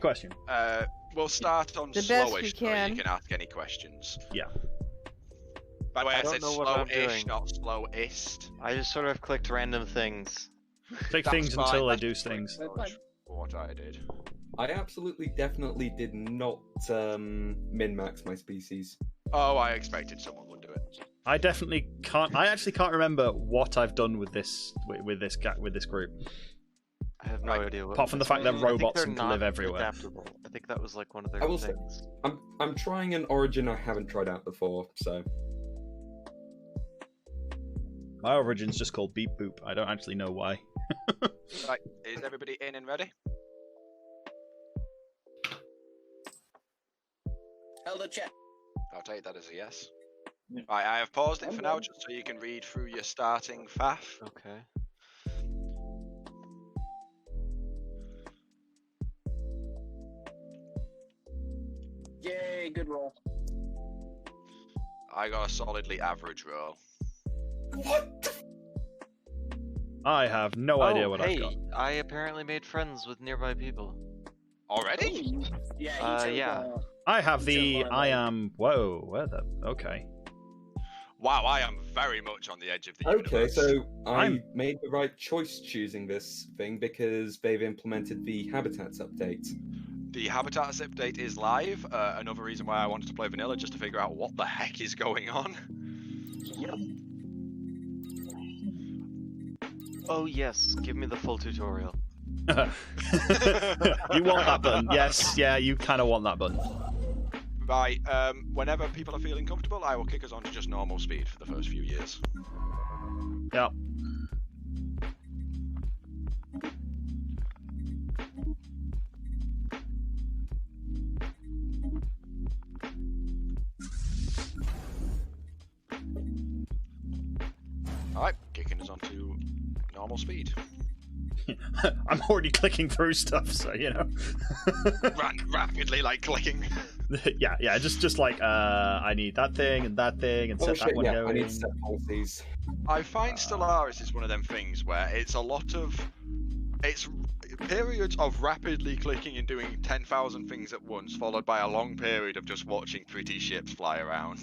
question. We'll start on The best slowish, we so can. you can ask any questions. Yeah. By the way, I don't said know what I'm slowish, doing. not slowest. I just sort of clicked random things. Click That's things fine, until they that's do pretty things. much what I did. I absolutely, definitely did not min-max my species. Oh, I expected someone would do it. I definitely can't. I actually can't remember what I've done with this group. I have no idea what. Apart from the fact they're I think robots they're and can not live everywhere. Adaptable. I think that was like one of their I will say, things. I'm trying an origin I haven't tried out before, so. My origin's just called Beep Boop. I don't actually know why. Right, is everybody in and ready? Elder check. I'll take that as a yes. Right, I have paused it for now just so you can read through your starting faff. Okay. Yay, good roll. I got a solidly average roll. I have no idea what hey, I've got. I apparently made friends with nearby people. Already? Yeah, yeah. I have the. He's in I am. Whoa. Where the? Okay. Wow, I am very much on the edge of the Okay, universe. so I I'm- made the right choice choosing this thing because they've implemented the habitats update. The Habitats update is live. Another reason why I wanted to play vanilla, just to figure out what the heck is going on. Oh yes, give me the full tutorial. You want that button? Yes. Yeah. You kind of want that button. Right, whenever people are feeling comfortable, I will kick us on to just normal speed for the first few years. Yeah. Alright, kicking us on to normal speed. I'm already clicking through stuff, so you know. Rapidly, like clicking. yeah. Just like I need that thing and Oh set that shit, one yeah, going. I need to set policies. I find Stellaris is one of them things where it's a lot of... It's periods of rapidly clicking and doing 10,000 things at once, followed by a long period of just watching pretty ships fly around.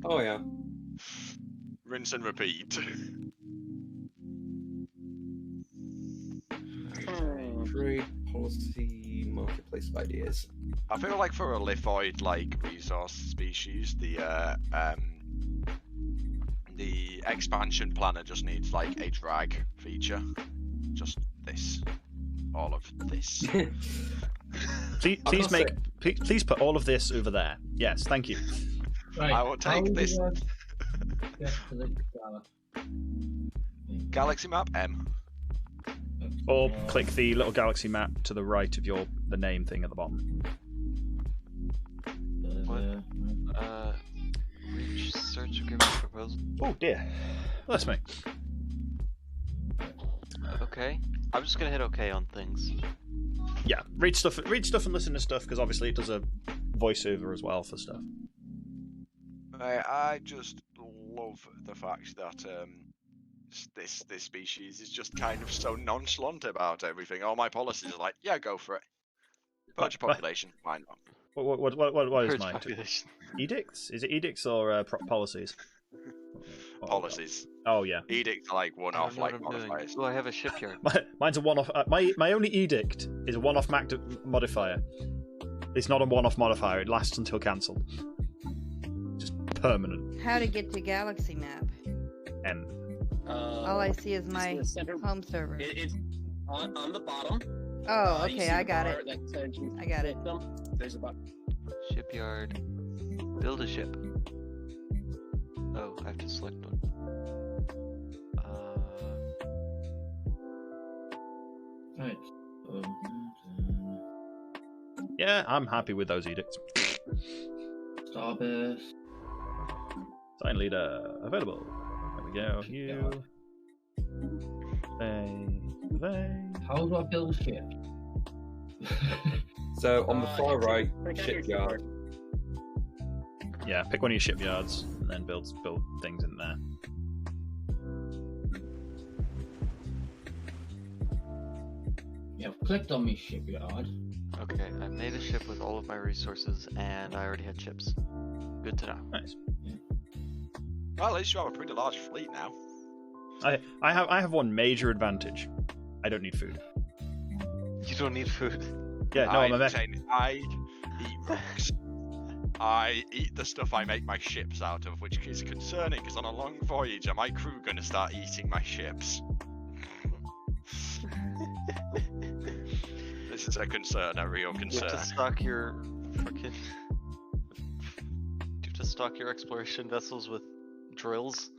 Oh yeah. Rinse and repeat. Trade policy, marketplace of ideas. I feel like for a lithoid like resource species, the expansion planner just needs like a drag feature. Just this. All of this. Please put all of this over there. Yes, thank you. Right. I will take this. Get to the Galaxy map M. Or click the little galaxy map to the right of the name thing at the bottom. Reach search agreement proposal. Oh dear. That's me. Okay. I'm just gonna hit OK on things. Yeah, read stuff and listen to stuff because obviously it does a voiceover as well for stuff. I just love the fact that this species is just kind of so nonchalant about everything. All my policies are like, yeah, go for it. Purge population, why not? What is Purge mine? population. Edicts? Is it edicts or policies? Policies. Oh yeah. Edicts are like one-off, I don't like know what I'm doing. modifiers. Oh, I have a shipyard. Mine's a one-off. My only edict is a one-off modifier. It's not a one-off modifier. It lasts until cancelled. Just permanent. How to get to Galaxy Map? M. All I see is my home server. It's on the bottom. Oh, You okay, see I the got bar it. that says you I got it. click them? There's a button. Shipyard. Build a ship. Oh, I have to select one. Right. Yeah, I'm happy with those edicts. Starburst. Sign leader available. There we go. You. They. How do I build a ship? So on the far right, Click on your shipyard. Yeah, pick one of your shipyards and then build things in there. Yeah, I've clicked on my shipyard. Okay, I made a ship with all of my resources, and I already had chips. Good to know. Nice. Well, at least you have a pretty large fleet now. I have one major advantage. I don't need food. You don't need food. Yeah, no, I'm a mech. I eat rocks. I eat the stuff I make my ships out of, which is concerning because on a long voyage, are my crew going to start eating my ships? This is a concern, a real You concern. have to stock your fucking. You have to stock your exploration vessels with drills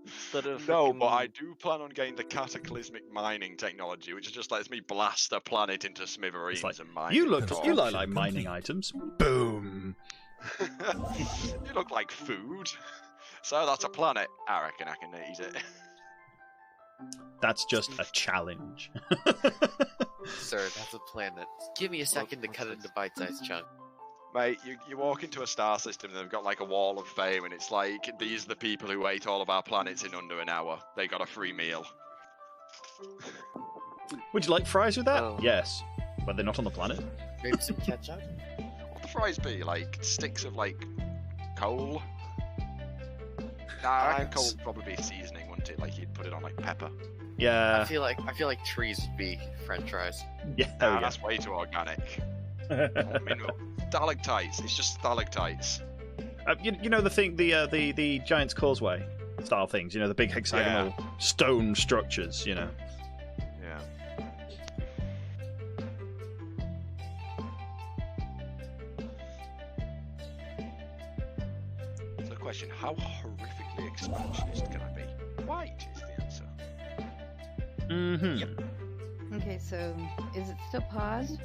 instead of. No, frickin- but I do plan on getting the cataclysmic mining technology, which just lets me blast a planet into smithereens It's like, and mine. you it look for- like mining items. Boom. You look like food. So that's a planet. I reckon I can eat it. That's just a challenge. Sir, that's a planet. Give me a second to cut it into bite-sized chunks. Mate, you walk into a star system and they've got like a wall of fame, and it's like, these are the people who ate all of our planets in under an hour. They got a free meal. Would you like fries with that? Oh. Yes. But they're not on the planet. Maybe some ketchup? What the fries be? Like sticks of like coal? Nah, I reckon coal would probably be seasoning, wouldn't it? Like you'd put it on like pepper. Yeah. I feel like trees would be French fries. Yeah. There Nah, we that's way too organic. go. I mean, stalactites. It's just stalactites. You know the thing, the Giant's Causeway style things. You know, the big hexagonal stone structures. You know. Yeah. So the question: how horrifically expansionist can I be? White is the answer. Mm-hmm. Okay, so is it still paused?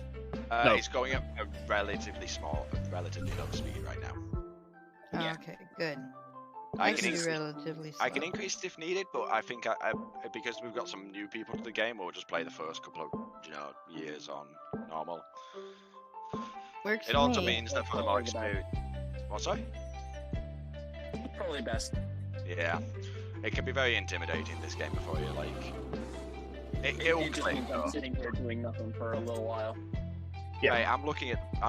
No. It's going at a relatively low speed right now. Oh, Yeah. okay, good. I I can can do increase- relatively slow. I can increase it if needed, but I think because we've got some new people to the game, we'll just play the first couple of years on normal. Works It for also me. means that for the more experience. What, sorry? Probably best. Yeah, it can be very intimidating this game before you like. It'll It just click means though. I'm sitting here doing nothing for a little while. Yeah. Mate, I'm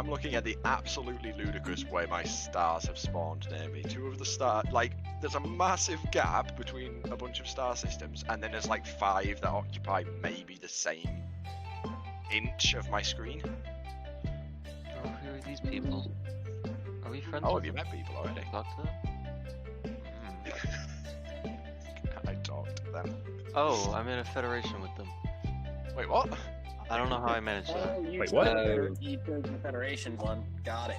looking at the absolutely ludicrous way my stars have spawned near me. Two of the stars, like, there's a massive gap between a bunch of star systems, and then there's like 5 that occupy maybe the same inch of my screen. Oh, who are these people? Are we friends Oh, with have you them? met people already? Talk to them? I talked to them. Oh, I'm in a federation with them. Wait, what? I don't know how I managed that. Oh, you Wait, chose what? You chose the Federation one. Got it.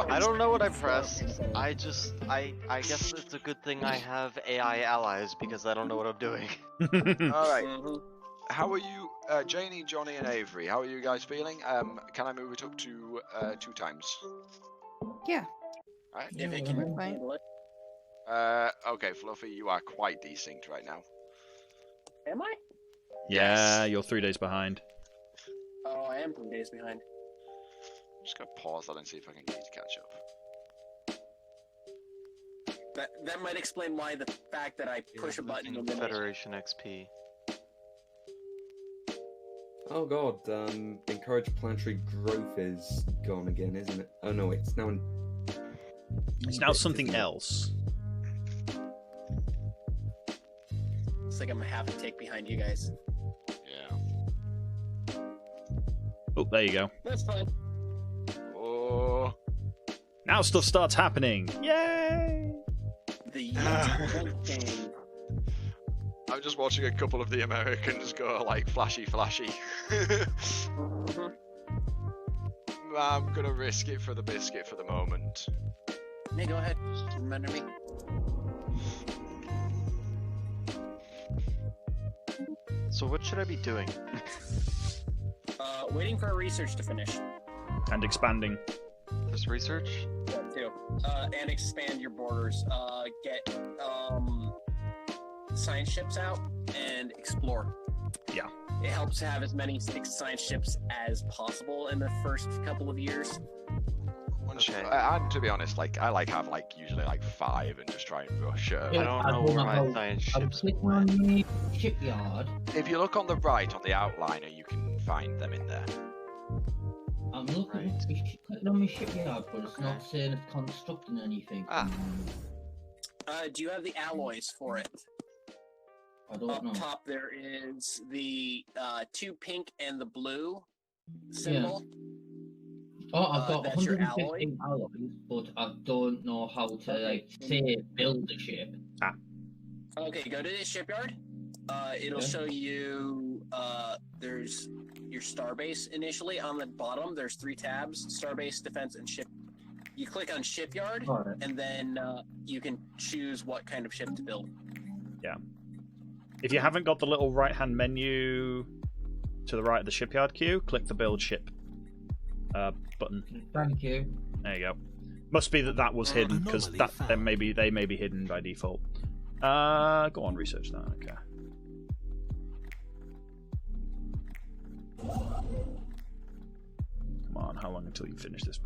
I don't know what I pressed. I guess it's a good thing I have AI allies because I don't know what I'm doing. Alright, Mhm. how are you, Janie, Johnny, and Avery? How are you guys feeling? Can I move it up to 2 times? Yeah. Alright. If it Yeah, can fine. handle it. Okay, Fluffy, you are quite desynced right now. Am I? Yeah, you're 3 days behind. Oh, I am 3 days behind. I'm just gonna pause that and see if I can get you to catch up. That might explain why the fact that I push a button and then Federation XP. Oh god, encourage planetary growth is gone again, isn't it? Oh no, it's now in... It's now something else. it's like I'm half a tick behind you guys. Yeah. Oh, there you go. That's fine. Oh. Now stuff starts happening. Yay! The YouTube game. I'm just watching a couple of the Americans go like flashy. Mhm. I'm gonna risk it for the biscuit for the moment. Hey, go ahead. Remember me. So what should I be doing? Waiting for our research to finish. And expanding. Just research? That too. And expand your borders. Get science ships out and explore. Yeah. It helps to have as many science ships as possible in the first couple of years. Okay. And to be honest, like I have usually 5 and just try and rush. I don't know where my science I'm ships clicking went. on the shipyard. If you look on the right on the outliner, you can find them in there. I'm looking, clicking on my shipyard, but it's not saying it's constructing anything. Ah. Do you have the alloys for it? I don't Up know. top there is the 2 pink and the blue symbol. Oh, I've got that's your 115 alloys, but I don't know how to say build a ship. Okay, go to the shipyard. It'll show you there's your starbase initially. On the bottom, there's 3 tabs: starbase, defense, and ship. You click on shipyard, and then you can choose what kind of ship to build. Yeah. If you haven't got the little right-hand menu to the right of the shipyard queue, click the build ship button. Thank you. There you go. Must be that was hidden, because they may be hidden by default. Go on, research that. Okay. Come on, how long until you finish this?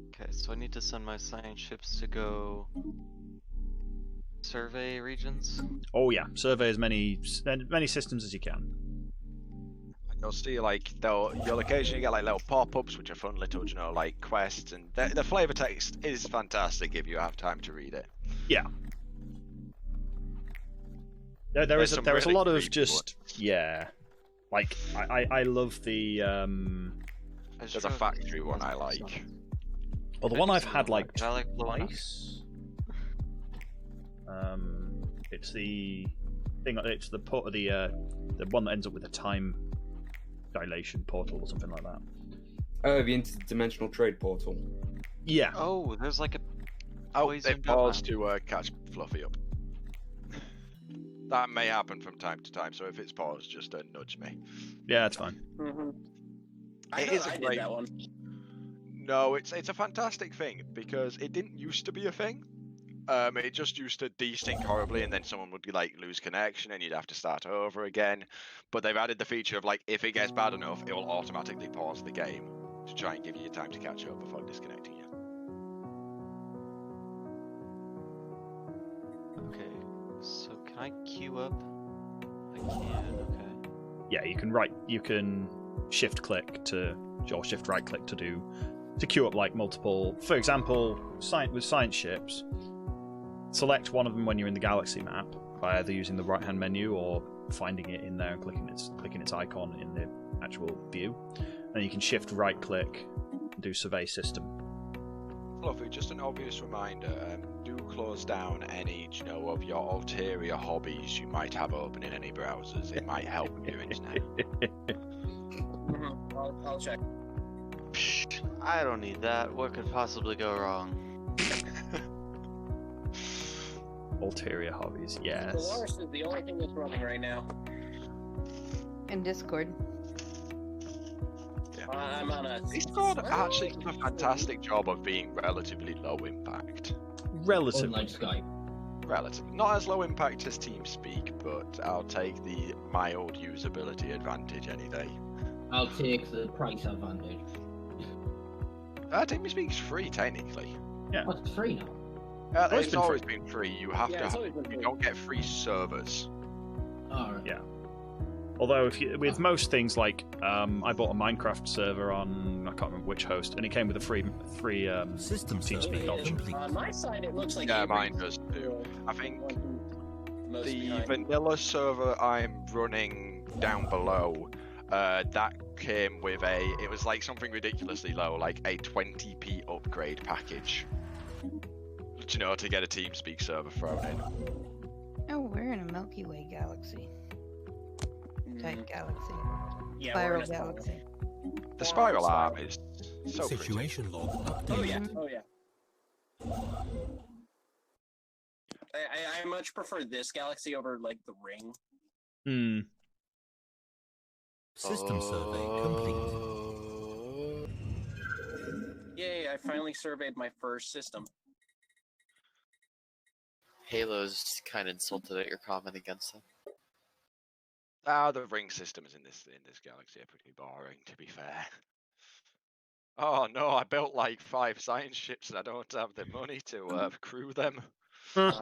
Okay, so I need to send my science ships to go survey regions. Oh yeah, survey as many systems as you can. You'll see you'll occasionally get little pop-ups which are fun little quests, and the flavor text is fantastic if you have time to read it. Yeah. There is a really lot of creepy just I love the There's a factory one I like. well, the one I've had twice. It's the thing. It's the one that ends up with a time dilation portal or something like that. Oh, the interdimensional trade portal. Yeah. Oh, there's like a They pause to catch Fluffy up. That may happen from time to time, so if it's paused, just nudge me. Yeah, it's fine. Mm-hmm. I did that one. No, it's a fantastic thing because it didn't used to be a thing. It just used to desync horribly, and then someone would lose connection, and you'd have to start over again. But they've added the feature of if it gets bad enough, it will automatically pause the game to try and give you time to catch up before disconnecting you. Okay, so can I queue up? I can. Okay. Yeah, you can shift click to or shift right click to queue up multiple. For example, with science ships. Select one of them when you're in the galaxy map by either using the right-hand menu or finding it in there and clicking its icon in the actual view. And you can shift right-click and do survey system. Fluffy, just an obvious reminder: do close down any of your ulterior hobbies you might have open in any browsers. It might help with your internet. I'll check. Psh, I don't need that. What could possibly go wrong? Ulterior hobbies, yes. Stellaris is the only thing that's running right now. In Discord. Yeah. I'm on a. Discord actually does a fantastic job of being relatively low impact. Relatively. Unlike Skype. Relatively. Not as low impact as TeamSpeak, but I'll take the mild usability advantage any day. I'll take the price advantage. TeamSpeak's free, technically. Yeah. Oh, it's free now. It's always been free. You have Yeah, it's to. always been free. You don't get free servers. Alright. Yeah. Although, with most things I bought a Minecraft server on I can't remember which host, and it came with a free System TeamSpeak survey option. complete. On my side, it looks like Yeah, every mine does too. I think most the behind. vanilla server I'm running down below, that came with it was something ridiculously low, a 20p upgrade package. To get a TeamSpeak server thrown in. Oh, we're in a Milky Way galaxy. Type galaxy. Yeah, Spiral we're in a spiral. galaxy. The spiral arm is so pretty. Situation log update. Oh yeah, oh yeah. I much prefer this galaxy over the ring. Hmm. System survey complete. Yay! I finally surveyed my first system. Halo's kind of insulted at your comment against him. The ring systems in this galaxy are pretty boring, to be fair. Oh no, I built like 5 science ships and I don't have the money to crew them. That's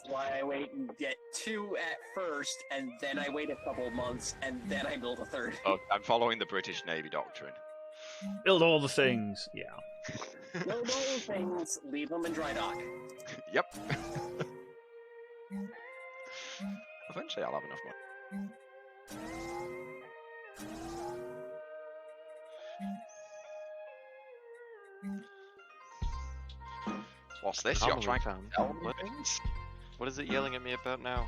why I wait and get 2 at first, and then I wait a couple months, and then I build a 3rd. Oh, I'm following the British Navy doctrine. Build all the things. Yeah. Build all the things, leave them in dry dock. Yep. Eventually I'll have enough money. What's this? You're trying to tell me things? What is it yelling at me about now?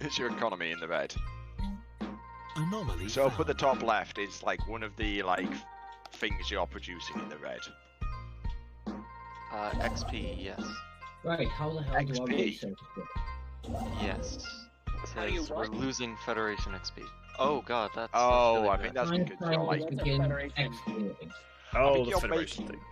It's your economy in the red. Anomaly So up at found. the top left is like one of the things you're producing in the red. XP, yes. Right, how the hell do I XP. research it? Yes. It How do you says we're what? losing Federation XP. Oh god, that's Oh, really I bad. think that's Science because you're like. scientists That's a begin Federation. excavating. Oh, think the you're Federation making- thing.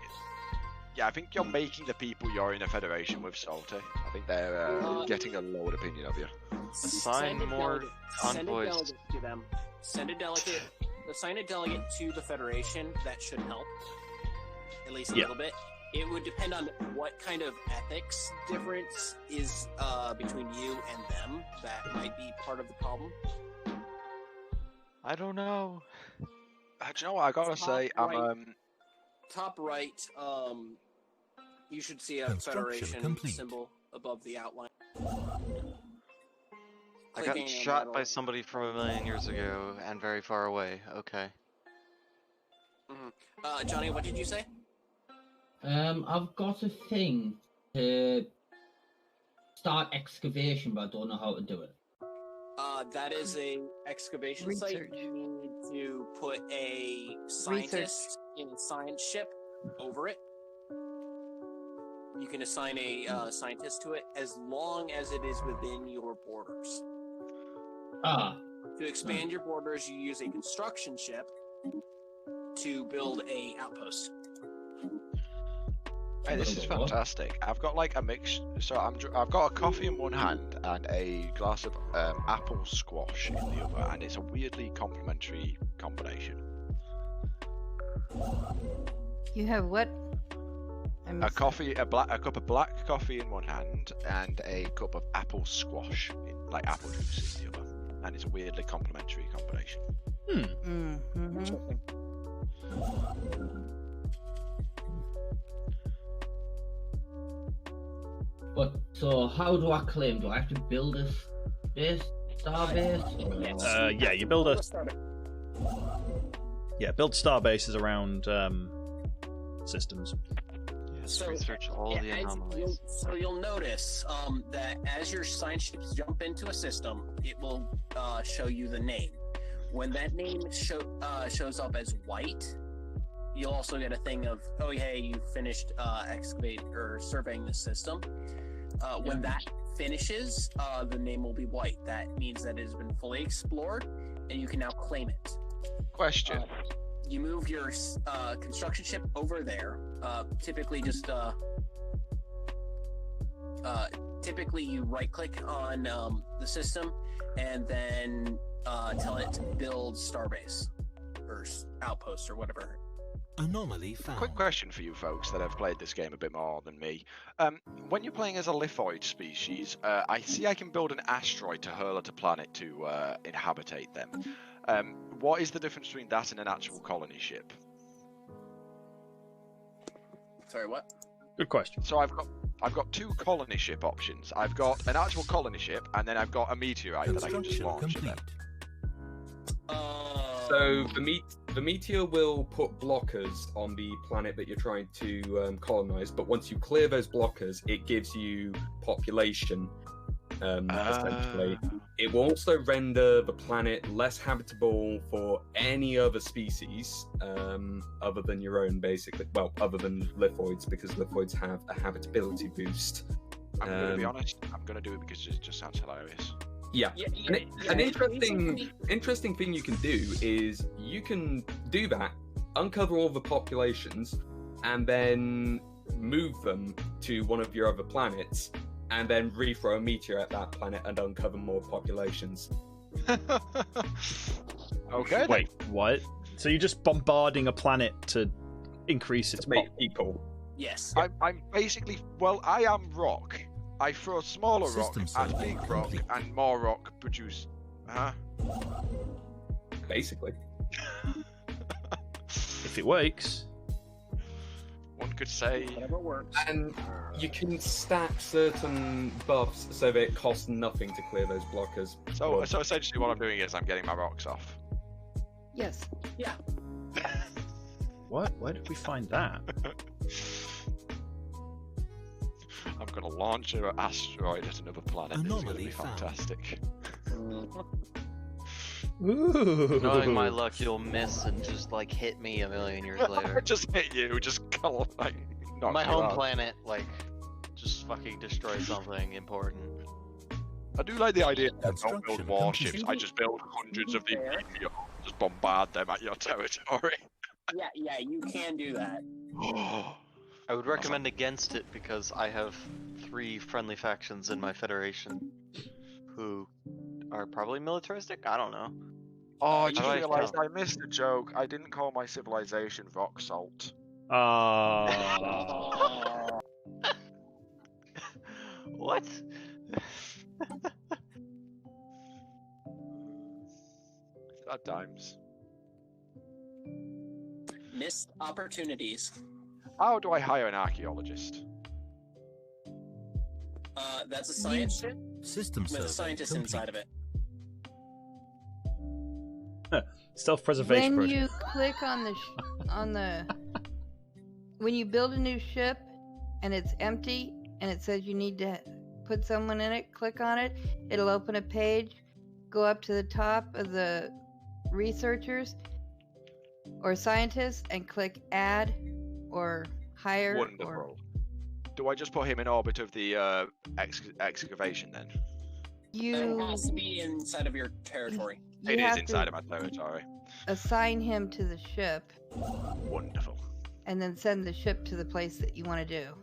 Yeah, I think you're making the people you're in a federation with salty. I think they're getting a lowered opinion of you. Assign Send a more delegate- Send a envoys. delegate to them. Send a delegate. Assign a delegate to the Federation. That should help. At least a Yeah. little bit. It would depend on what kind of ethics difference is between you and them. That might be part of the problem. I don't know. Do you know what I gotta Top say? right. I'm Top right, you should see a Construction Federation complete. symbol above the outline. I got Clicking on shot by that'll- somebody from a million years ago and very far away. Okay. Johnny, what did you say? I've got a thing to start excavation, but I don't know how to do it. That is a excavation site. Research. You need to put a scientist in a science ship over it. You can assign a scientist to it as long as it is within your borders. To expand your borders, you use a construction ship to build a outpost. Hey, this is fantastic. I've got like a mix. So I've got a coffee in one hand and a glass of apple squash in the other, and it's a weirdly complementary combination. You have what? I A missed coffee, a cup of black coffee in one hand, and a cup of apple squash, like apple juice, in the other, and it's a weirdly complementary combination. that. Mm-hmm. But so how do I claim? Do I have to build a base, star base? Yes. Yeah, you build a Start it. build star bases around systems. Yes, So, research all the anomalies. You'll notice that as your science ships jump into a system, it will show you the name. When that name shows up as white, you'll also get a thing of, oh hey, you finished excavating or surveying the system. When that finishes, the name will be white. That means that it has been fully explored, and you can now claim it. Question. You move your construction ship over there. Typically, just typically you right-click on the system, and then tell it to build starbase or outpost or whatever. Anomaly found. Quick question for you folks that have played this game a bit more than me. When you're playing as a lithoid species, I see I can build an asteroid to hurl at a planet to inhabitate them. What is the difference between that and an actual colony ship? Sorry, what? Good question. So I've got 2 colony ship options. I've got an actual colony ship, and then I've got a meteorite that I can just Construction launch at complete. them. So the meteor will put blockers on the planet that you're trying to colonize, but once you clear those blockers, it gives you population. Essentially, it will also render the planet less habitable for any other species other than your own, basically. Well, other than lithoids, because lithoids have a habitability boost. I'm going to be honest. I'm going to do it because it just sounds hilarious. Yeah. An interesting thing you can do is you can do that, uncover all the populations, and then move them to one of your other planets, and then re-throw a meteor at that planet and uncover more populations. Okay. Wait, what? So you're just bombarding a planet to increase its To make people. Yes. I'm basically, well, I am rock. I throw smaller rock System at survey big rock, complete. and more rock produce. Huh? Basically. If it works. One could say. Whatever works. And you can stack certain buffs so that it costs nothing to clear those blockers. So essentially, what I'm doing is I'm getting my rocks off. Yes. Yeah. What? Where did we find that? I'm gonna launch an asteroid at another planet. This is gonna Anomaly be found. fantastic. Ooh. Knowing my luck, you'll miss and just like hit me a million years later. Just hit you, just go like knock My you home out. planet, like, just fucking destroy something important. I do like the idea that I don't build Construction warships. complete. I just build hundreds of these meteors, just bombard them at your territory. Yeah, you can do that. I would recommend against it because I have 3 friendly factions in my federation who are probably militaristic. I don't know. Oh, I you just should realised count. I missed a joke. I didn't call my civilization rock salt. Ah. What? At times. Missed opportunities. How do I hire an archaeologist? That's a science ship System with a survey scientist complete. inside of it. Self-preservation When project. you click on when you build a new ship and it's empty and it says you need to put someone in it, click on it. It'll open a page. Go up to the top of the researchers or scientists and click add or hire. Wonderful. Or Do I just put him in orbit of the excavation then? It you has to be inside of your territory. you It is have inside to of my territory. assign him to the ship Wonderful. and then send the ship to the place that you want to do.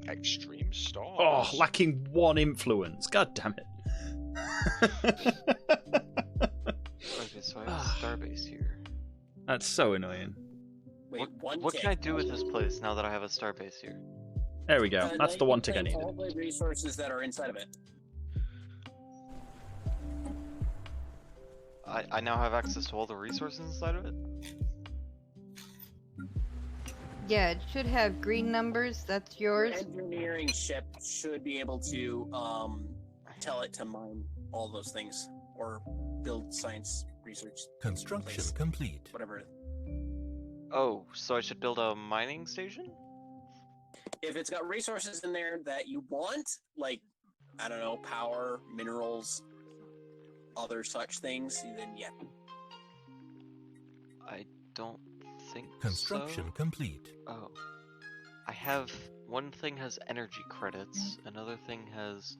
Extreme stars. Oh, lacking 1 influence. God damn it. Okay, so I have a starbase here. That's so annoying. Wait, What can I do with this place now that I have a starbase here? There we go. That's now the you one can tick I claim needed. all the resources that are inside of it. I now have access to all the resources inside of it? Yeah, it should have green numbers. That's Your yours. engineering ship should be able to tell it to mine all those things or build science research, Construction place, complete. whatever. Oh, so I should build a mining station? If it's got resources in there that you want, like, I don't know, power, minerals, other such things, then yeah. I don't think Construction so. complete. Oh. I have... One thing has energy credits, another thing has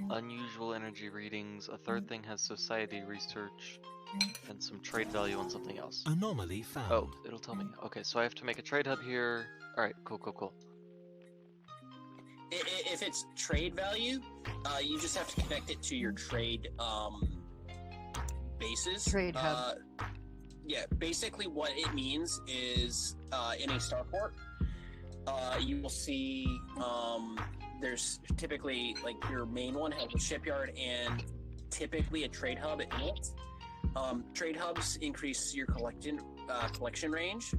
unusual energy readings, a third thing has society research, and some trade value on something else. Anomaly found. Oh, it'll tell me. Okay, so I have to make a trade hub here. Alright, cool. If it's trade value, you just have to connect it to your trade bases. Trade hub. Yeah, basically what it means is in a starport, you will see there's typically, like, your main one has a shipyard and typically a trade hub in it. Trade hubs increase your collection range.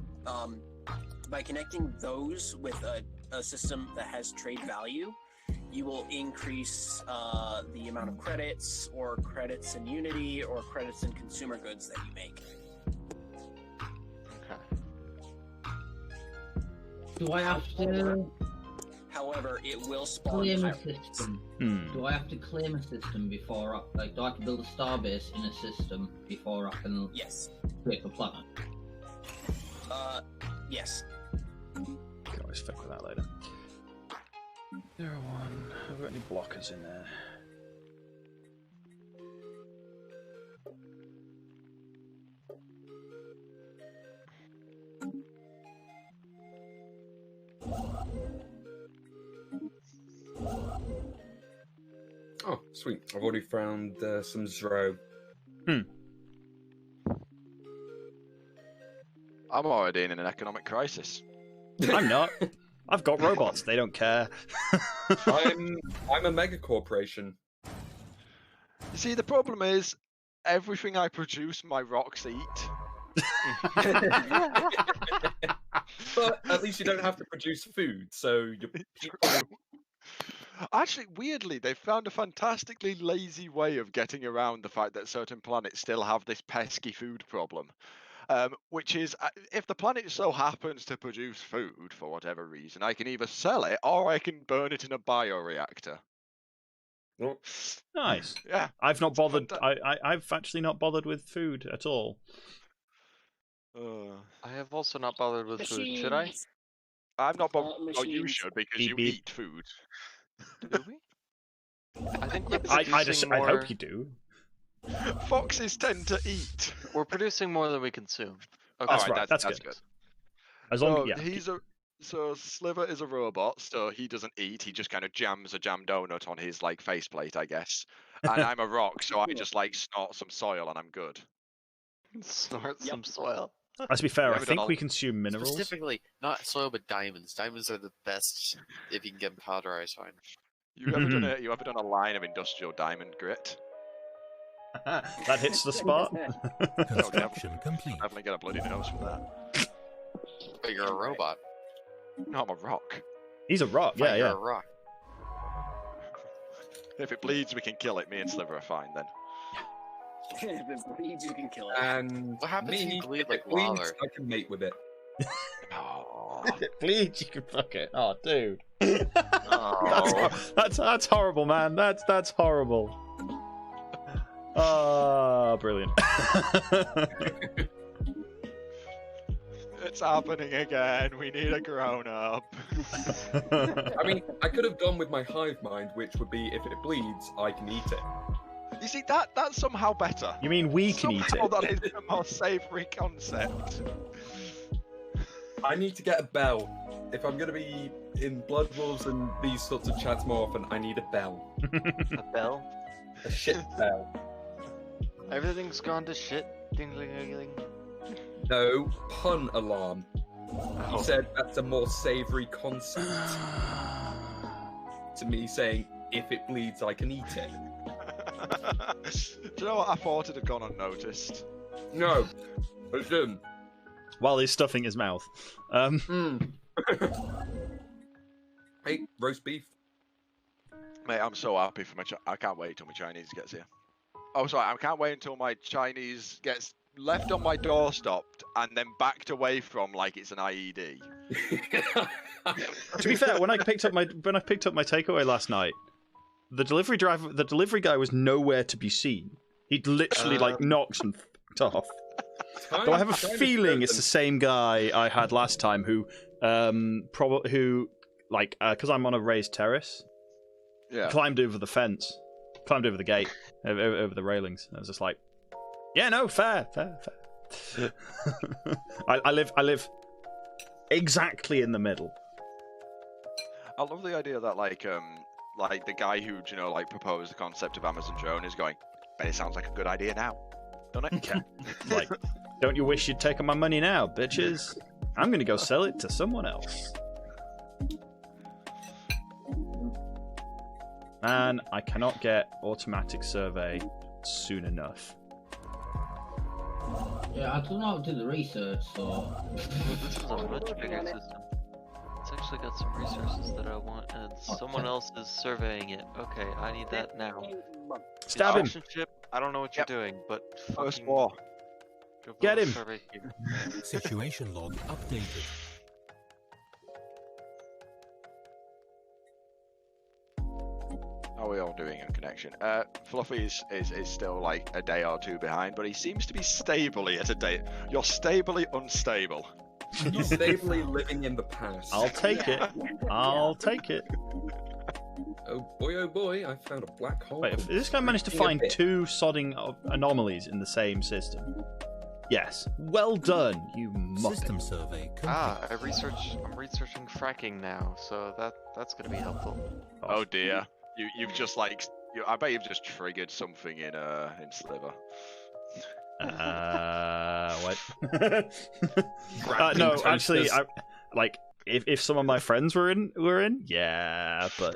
By connecting those with a system that has trade value, you will increase the amount of credits, or credits in Unity, or credits in consumer goods that you make. Okay. Do I have to However, it will spawn claim a pirates. system? Hmm. Do I have to claim a system before do I have to build a starbase in a system before I can Yes. create a planet? Yes. Can always fuck with that later. 01. Have we got any blockers in there? Oh, sweet. I've already found some Zro. I'm already in an economic crisis. I'm not. I've got robots. They don't care. I'm a mega corporation. You see, the problem is everything I produce, my rocks eat. But at least you don't have to produce food, so your people... Actually, weirdly, they found a fantastically lazy way of getting around the fact that certain planets still have this pesky food problem. Which is, if the planet so happens to produce food for whatever reason, I can either sell it or I can burn it in a bioreactor. Oh. Nice. Yeah. I've not bothered. I've actually not bothered with food at all. I have also not bothered with food. Should I? I'm not bothered. Oh, you Machines. should because Beep, you beep. eat food. Do we? I think we're I producing more. hope you do. Foxes tend to eat. We're producing more than we consume. Okay. That's Alright, right. that's That's, good. good. As long So as so Sliver is a robot, so he doesn't eat. He just kind of jams a jam donut on his like faceplate, I guess. And I'm a rock, so I just like snort some soil and I'm good. Snort some soil. Let's be fair. Yeah, I we don't think all- we consume minerals. Specifically, not soil, but diamonds. Diamonds are the best if you can get them powderized fine. You ever done a line of industrial diamond grit? That hits the spot. Construction complete. Definitely get a bloody nose from that. But you're a robot. No, I'm a rock. He's a rock. Fine, Yeah, you're yeah. a rock. If it bleeds, we can kill it. Me and Sliver are fine then. If it bleeds, you can kill it. And What happens if me, you bleed if like it bleeds, lava? I can mate with it. Oh. Please, you can fuck it. Oh, dude. Oh. That's horrible, man. That's horrible. Oh, brilliant. It's happening again. We need a grown up. I mean, I could have gone with my hive mind, which would be if it bleeds, I can eat it. You see, that's somehow better. You mean we can eat Somehow it? that is a more savoury concept. I need to get a bell. If I'm going to be in Blood Wolves and these sorts of chats more often, I need a bell. A bell? A shit bell. Everything's gone to shit. Ding ding ding ding. No, pun alarm. Oh. He said that's a more savoury concept. To me saying, if it bleeds, I can eat it. Do you know what? I thought it'd have gone unnoticed. No, I shouldn't. While he's stuffing his mouth. Hey, roast beef. Mate, I'm so happy for I can't wait till my Chinese gets here. Oh, sorry, I can't wait until my Chinese gets left on my doorstep and then backed away from like it's an IED. To be fair, when I picked up my takeaway last night, the delivery guy was nowhere to be seen. He'd literally like knocked and fucked off. Though I have a feeling it's the same guy I had last time who because I'm on a raised terrace, Yeah. climbed over the fence, climbed over the gate, over the railings. I was just like, yeah, no, fair. I live exactly in the middle. I love the idea that like the guy who like proposed the concept of Amazon drone is going, but it sounds like a good idea now, doesn't it? Okay. Like, don't you wish you'd taken my money now, bitches? I'm gonna go sell it to someone else. Man, I cannot get automatic survey soon enough. Yeah, I don't know how to do the research, so. Well, this is a much bigger system. It's actually got some resources that I want, and someone else is surveying it. Okay, I need that now. Stab him! Construction ship, I don't know what you're doing, but First fucking war. go Get build a him. survey here. Situation log updated. How are we all doing in connection? Fluffy is still like a day or two behind, but he seems to be stably at a day. You're stably unstable. You're stably living in the past. I'll take it. I'll take it. Oh boy, I found a black hole. Wait, if this guy managed to find 2 sodding anomalies in the same system. Yes. Well done, you muffin. System survey complete. I'm researching fracking now, so that's gonna be helpful. Oh dear. You've just like I bet you've just triggered something in Sliver. What? No, actually, if some of my friends were in, yeah, but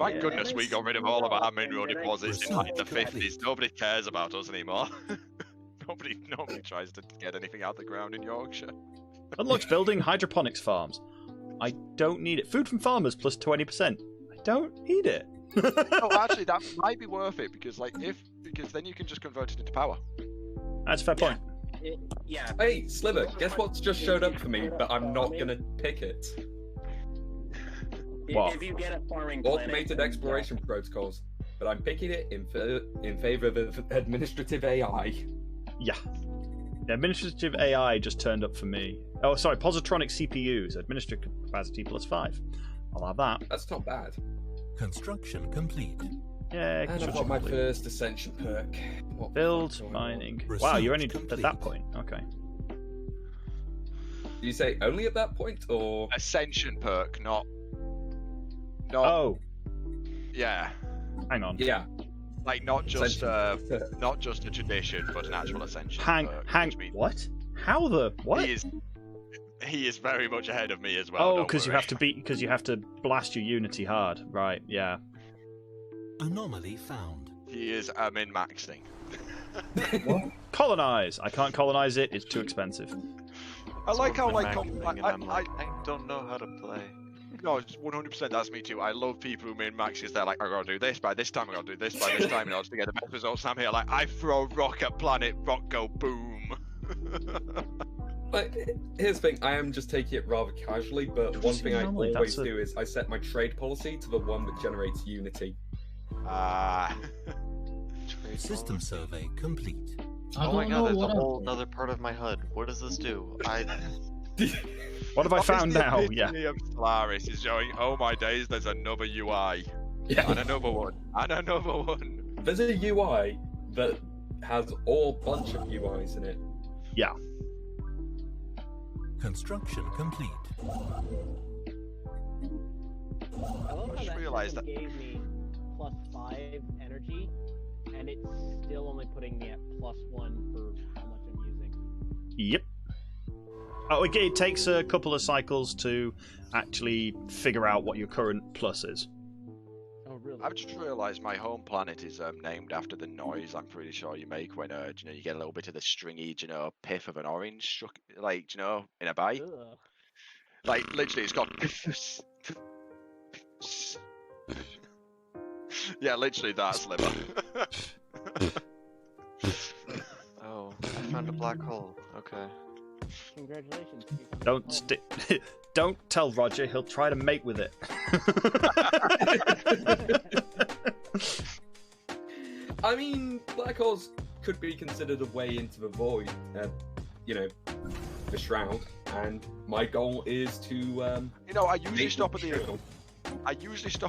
Thank goodness we got rid of all of our mineral deposits in like the 50s. Nobody cares about us anymore. Nobody tries to get anything out of the ground in Yorkshire. Unlocks building hydroponics farms. I don't need it. Food from farmers plus 20%. I don't need it. Oh, actually, that might be worth it because then you can just convert it into power. That's a fair point. Yeah. Hey, Sliver, guess what's just showed up for me, but I'm not gonna pick it. What? If you get a farming planet, Automated exploration protocols, but I'm picking it in favor of administrative AI. Yeah. Administrative AI just turned up for me. Oh, sorry, positronic CPUs, administrative capacity plus 5. I'll have that. That's not bad. Construction complete. Yeah, And I've got my first ascension perk. Build mining. Wow, you're only at that point. Okay. Do you say only at that point, or Ascension perk, not. Oh. Yeah. Hang on. Yeah. Like not just a tradition, but an actual ascension. perk, What? How the what? He is very much ahead of me as well. Oh, because you have to blast your Unity hard, right? Yeah. Anomaly found. He is min-maxing. Colonize. I can't colonize it. It's too expensive. I like how I don't know how to play. No, 100%. That's me too. I love people who min-max because they're like, I gotta do this by this time. I gotta do this by this time in order to get the best results. I'm here like I throw rock at planet, rock go boom. But here's the thing, I am just taking it rather casually, but one thing I always do is I set my trade policy to the one that generates Unity. System survey complete. Oh my god, there's a whole another part of my HUD. What does this do? What have I found now? Yeah. Of Stellaris is showing, oh my days, there's another UI. Yeah. And another one. And another one. There's a UI that has all bunch of UIs in it. Yeah. Construction complete. I love how that realized that gave me +5 energy, and it's still only putting me at +1 for how much I'm using. Yep. Oh, it takes a couple of cycles to actually figure out what your current plus is. Oh, really? I've just realised my home planet is named after the noise I'm pretty sure you make when you get a little bit of the stringy, piff of an orange struck, like, in a bite. Ugh. Like, literally, it's got. Yeah, literally that, Sliver. Oh, I found a black hole. Okay. Congratulations. Don't tell Roger. He'll try to mate with it. I mean, black holes could be considered a way into the void, the shroud. And my goal is to. I usually stop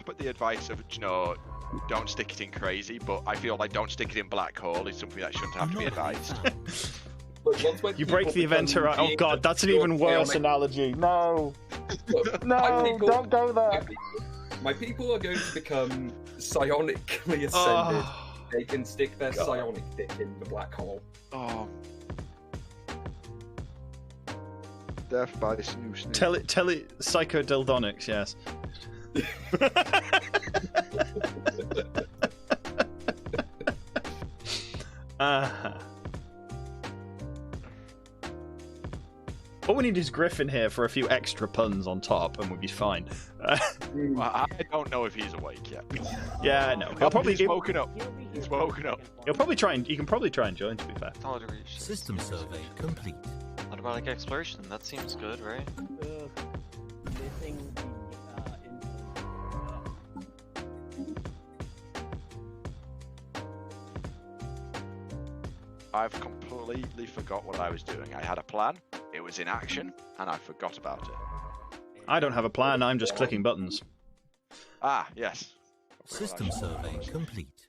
at the advice of, don't stick it in crazy, but I feel like don't stick it in black hole is something that shouldn't have to be advised. You break the event around. Oh god, that's an even worse analogy. No. No, don't go there. My people are going to become psionically ascended. They can stick their psionic dick in the black hole. Oh. Death by snoo. Tell it psychodildonics, yes. All we need is Griffin here for a few extra puns on top, and we'll be fine. Well, I don't know if he's awake yet. Yeah, no. He'll probably he's woken up. He's woken up. He'll probably try and. You can probably try and join. To be fair. System survey complete. Automatic exploration. That seems good, right? Missing I've completely forgot what I was doing. I had a plan, it was in action, and I forgot about it. I don't have a plan, I'm just clicking buttons. Ah, yes. System survey complete.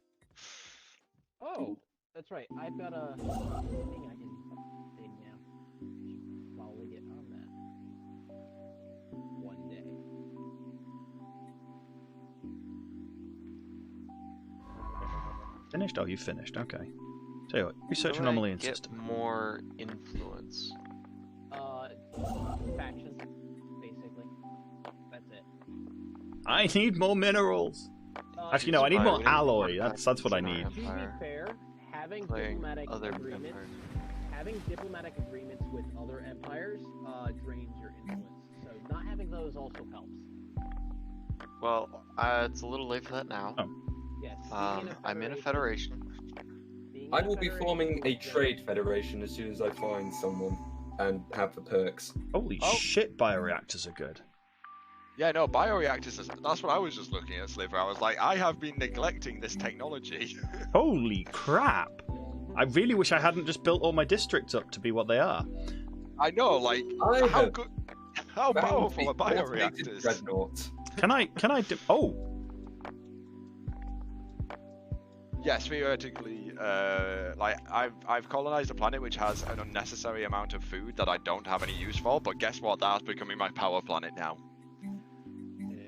Oh, that's right. I've got a thing I can dig now. Should probably get on that one day. Finished? Oh, you finished. Okay. Tell you what, research How do I anomaly and get system. more influence. Factions, basically. That's it. I need more minerals. Actually, no, I need Empire, more we need more alloy. That's what I factions in our need. To be empire. fair, having Playing diplomatic other agreements, empires. having diplomatic agreements with other empires drains your influence. So not having those also helps. Well, it's a little late for that now. Oh. Yes. I'm in a federation. being I in a will be federation forming a is good. trade federation as soon as I find someone and have the perks. Holy shit, bioreactors are good. Yeah, no, bioreactors, that's what I was just looking at, Sliver. I was like, I have been neglecting this technology. Holy crap! I really wish I hadn't just built all my districts up to be what they are. I know, like, I how have good, how found powerful are the automated bioreactors? dreadnought. Can I do... Oh! Yes, theoretically, like, I've colonized a planet which has an unnecessary amount of food that I don't have any use for, but guess what? That's becoming my power planet now.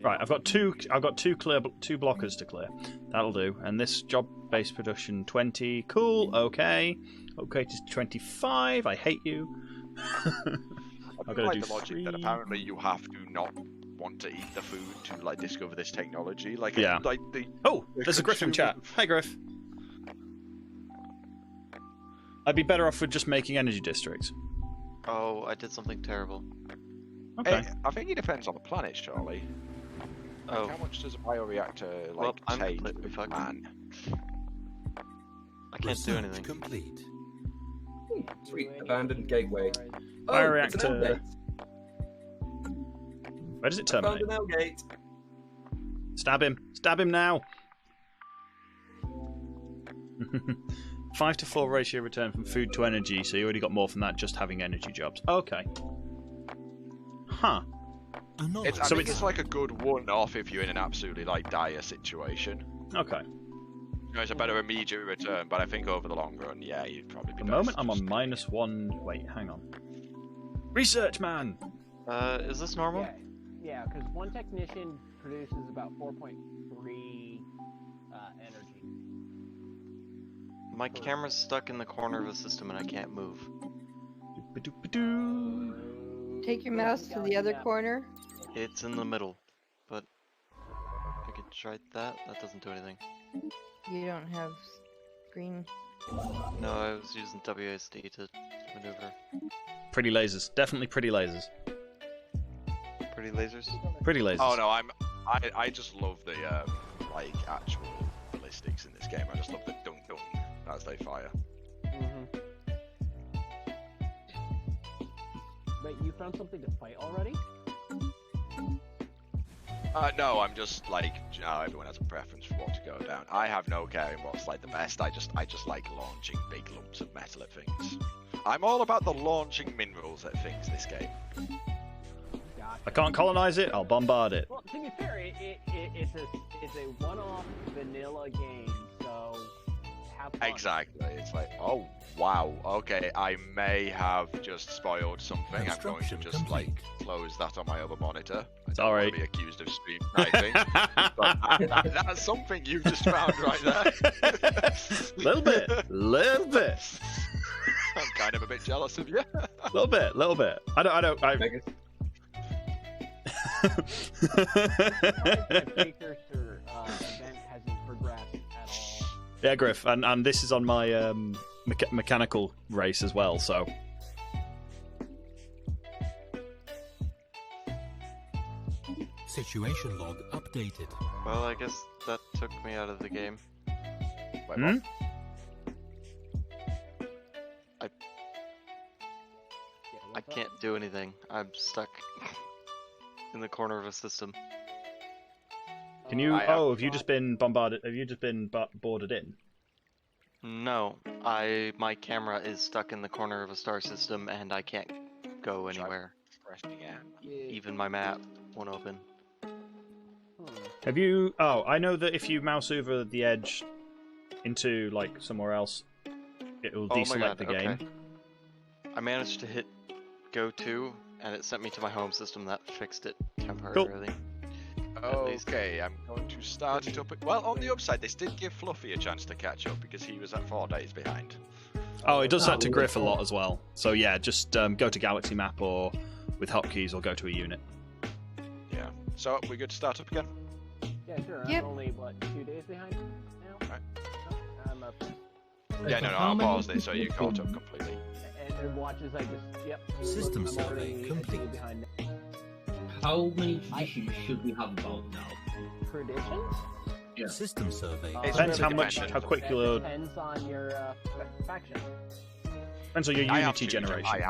Right, I've got two blockers to clear. That'll do. And this job-based production 20. Cool, okay. Okay to 25. I hate you. I I've do got to like do the logic 3. that apparently you have to not want to eat the food to like discover this technology. Like, Yeah. like the Oh, there's a Griff in chat. Hi, Griff. I'd be better off with just making energy districts. Oh, I did something terrible. Okay. I think it depends on the planet, surely. Like, Oh, how much does a bioreactor like well, I'm take? completely fucked. Man, I can't do Research anything. complete. Sweet, abandoned gateway. Oh, Bioreactor. it's an outgate. Where does it I found terminate? an outgate. Stab him. Stab him now. 5-to-4 ratio return from food to energy, so you already got more from that just having energy jobs. Okay. Huh. Anomaly I So think it's- it's like a good one-off if you're in an absolutely like dire situation. Okay. You know, it's a better immediate return, but I think over the long run, yeah, you'd probably be. At the moment, I'm on -1. Wait, hang on. Research man! Is this normal? Yeah, because one technician produces about 4.3 energy. My camera's stuck in the corner of a system and I can't move. Ba-doop-ba-doo. Take your mouse to the other corner. It's in the middle, but I could try that. That doesn't do anything. You don't have screen. No, I was using WASD to maneuver. Pretty lasers. Definitely pretty lasers. Pretty lasers? Pretty lasers. Oh no, I just love the like actual ballistics in this game. I just love the dunk dunk as they fire. But you found something to fight already? No, I'm just like, you know, everyone has a preference for what to go down. I have no care in what's like the best. I just like launching big lumps of metal at things. I'm all about the launching minerals at things this game. I can't colonize it, I'll bombard it. Well, to be fair, it's a one-off vanilla game, so have fun. Exactly. It's like, oh wow, okay, I may have just spoiled something. I'm going to Construction just like complete. close that on my other monitor. I don't Sorry. want to be accused of stream sniping. But that's something you just found right there. Little bit. I'm kind of a bit jealous of you. Little bit. I Vegas. The precursor event hasn't progressed at all. Yeah, Griff, and this is on my mechanical race as well, so. Situation log updated. Well, I guess that took me out of the game. Wait, Hmm? what? I can't do anything. I'm stuck in the corner of a system. Can you? I have Oh, have you just been bombarded? Have you just been boarded in? No, my camera is stuck in the corner of a star system and I can't go anywhere. Pressing M. Even my map won't open. Have you? Oh, I know that if you mouse over the edge into like somewhere else, it will Oh my deselect god, the game. okay. I managed to hit go to, and it sent me to my home system. That fixed it temporarily. At least. Okay, I'm going to start it up. Well, on the upside, this did give Fluffy a chance to catch up because he was at 4 days behind. Oh, it does that to Griff a lot as well. So yeah, just go to Galaxy Map or with hotkeys or go to a unit. Yeah. So we're good to start up again. Yeah, sure. Yep. I'm only, what, 2 days behind now? Right. No, I'm up. Yeah, no, I'll pause this so you caught up completely. And watch as I just, yep. System I'm survey already a day complete. behind now. How many traditions should we have about now? Traditions? Yeah. System survey. It's Depends how really much, dependent. how quick That your depends on your faction. depends on your I have Unity two, generation.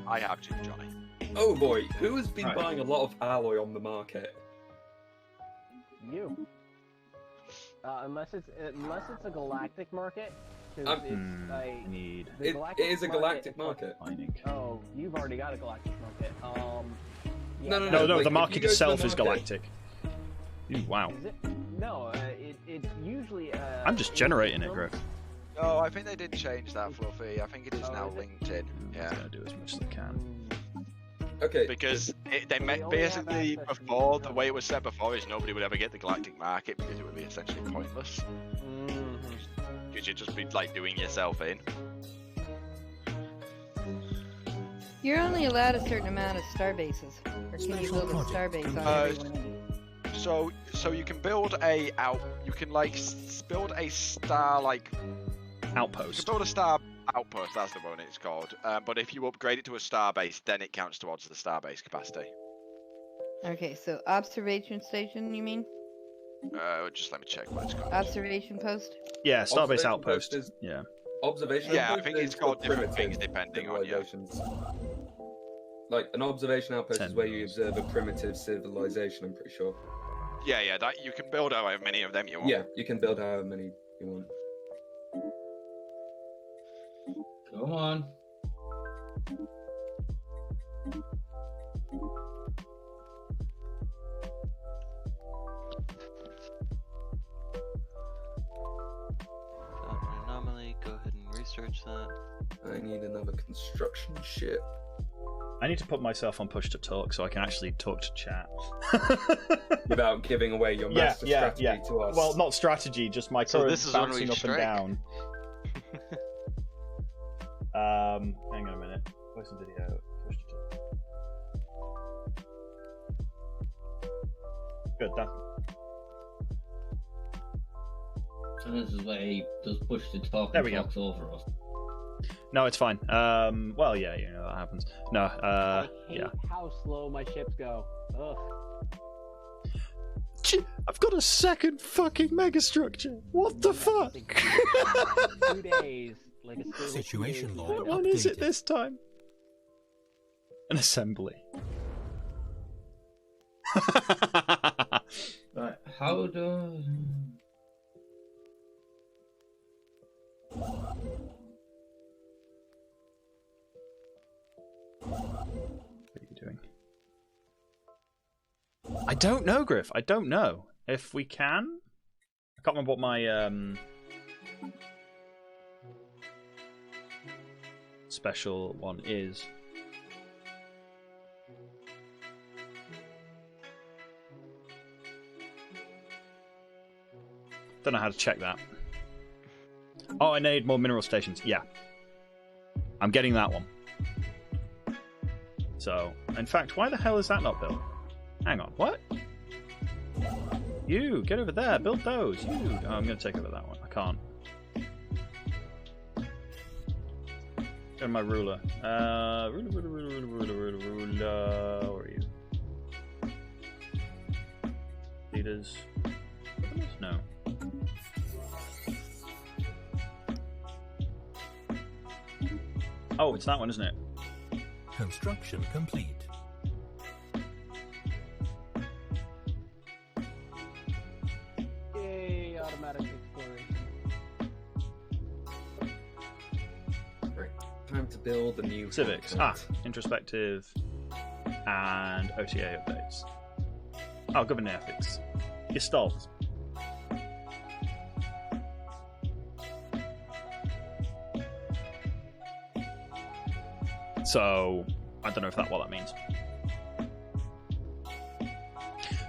I have two, Johnny. Oh boy, who has been Right. buying a lot of alloy on the market? You. Unless it's a galactic market. 'Cause Um, it's like I need the It galactic is a galactic market. market. mining. Oh, you've already got a galactic market. Yeah, No, No, no, like, the if market you go to the itself is market- galactic. Ooh, wow. Is it? No, it's usually. I'm just in generating it, some- Griff. Oh, I think they did change that, Fluffy. I think it is Oh, now is it? linked in. I'm Yeah. gonna do as much as I can. Okay, Because they They only have basically access to before the the way it was said before is nobody would ever get the galactic market because it would be essentially pointless. Mhm. Because you'd just be like doing yourself in. You're only allowed a certain amount of star bases. Or can you Special build a star project base on complete. everyone? So you can build a you can like build a star like you can Outpost. build a star outpost. That's the one it's called. But if you upgrade it to a star base, then it counts towards the star base capacity. Okay, so observation station, you mean? Just let me check what it's called. Observation post? Yeah, Starbase Observation Outpost. post is- Yeah. observation. Yeah, I outpost think is it's called for different things primitive depending on you. civilizations. Like an observation outpost 10 is where you miles. observe a primitive civilization. I'm pretty sure. Yeah, that you can build however many of them you want. Yeah, you can build however many you want. Come on. Found an anomaly. Go ahead and research that. I need another construction ship. I need to put myself on push to talk so I can actually talk to chat. Without giving away your master strategy to us. Well, not strategy, just my So current this is when bouncing we up strike. and down. Hang on a minute. Where's the video? Push to talk. Good, done. And this is where he does push to talk There and we go. talks over us. No, it's fine. Well, yeah, you know that happens. No, I hate yeah. how slow my ships go. Ugh. I've got a second fucking megastructure. What the fuck? 2 days. Like a stable 2 Situation days. log. What one is it updated. this time? An assembly. Right, how do... What are you doing? I don't know, Griff. I don't know. If we can? I can't remember what my special one is. Don't know how to check that. Oh, I need more mineral stations. Yeah. I'm getting that one. So, in fact, why the hell is that not built? Hang on, what? You, get over there, build those. You, oh, I'm going to take over that one. I can't. Go to my ruler. Ruler. Where are you? Leaders. No. Oh, it's that one, isn't it? Construction complete. Yay, automatic exploration. Right, time to build a new Civics. habitat. Introspective and OTA updates. Oh, government ethics. Gestalt. So I don't know if what that means.